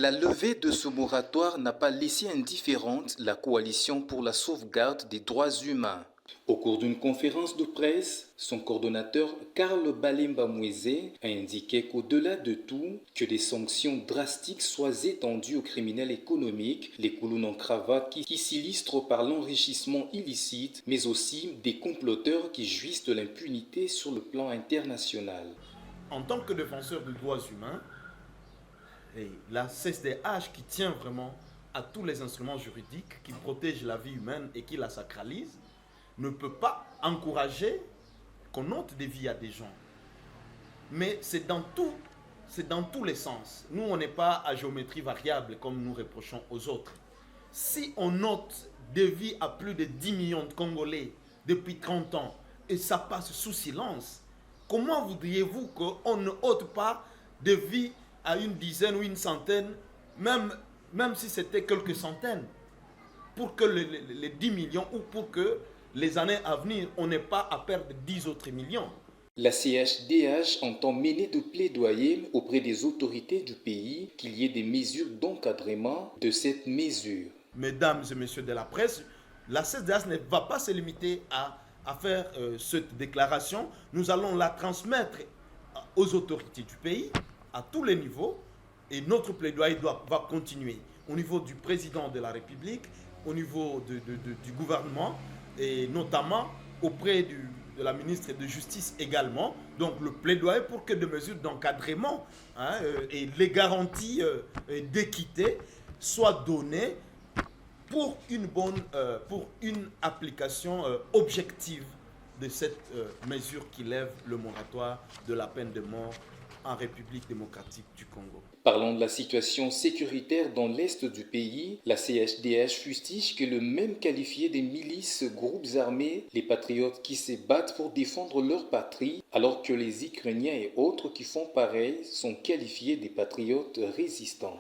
La levée de ce moratoire n'a pas laissé indifférente la coalition pour la sauvegarde des droits humains. Au cours d'une conférence de presse, son coordonnateur Karl Balemba Mweze a indiqué qu'au-delà de tout, que des sanctions drastiques soient étendues aux criminels économiques, les clowns en cravate qui s'illustrent par l'enrichissement illicite, mais aussi des comploteurs qui jouissent de l'impunité sur le plan international. En tant que défenseur des droits humains, et la CSDH qui tient vraiment à tous les instruments juridiques qui protègent la vie humaine et qui la sacralisent, ne peut pas encourager qu'on ôte des vies à des gens. Mais c'est dans tous les sens. Nous, on n'est pas à géométrie variable comme nous reprochons aux autres. Si on ôte des vies à plus de 10 millions de Congolais depuis 30 ans et ça passe sous silence, comment voudriez-vous qu'on ne ôte pas de vies à une dizaine ou une centaine, même si c'était quelques centaines, pour que les 10 millions ou pour que les années à venir, on n'ait pas à perdre 10 autres millions. La CHDH entend mener de plaidoyer auprès des autorités du pays qu'il y ait des mesures d'encadrement de cette mesure. Mesdames et messieurs de la presse, la CSDH ne va pas se limiter à faire cette déclaration. Nous allons la transmettre aux autorités du pays, à tous les niveaux, et notre plaidoyer va continuer au niveau du président de la République, au niveau du gouvernement, et notamment auprès de la ministre de Justice également. Donc le plaidoyer pour que des mesures d'encadrement et les garanties d'équité soient données pour une application objective de cette mesure qui lève le moratoire de la peine de mort en République démocratique du Congo. Parlant de la situation sécuritaire dans l'est du pays, la CHDH fustige que le même qualifié des milices groupes armés, les patriotes qui se battent pour défendre leur patrie, alors que les Ukrainiens et autres qui font pareil sont qualifiés des patriotes résistants.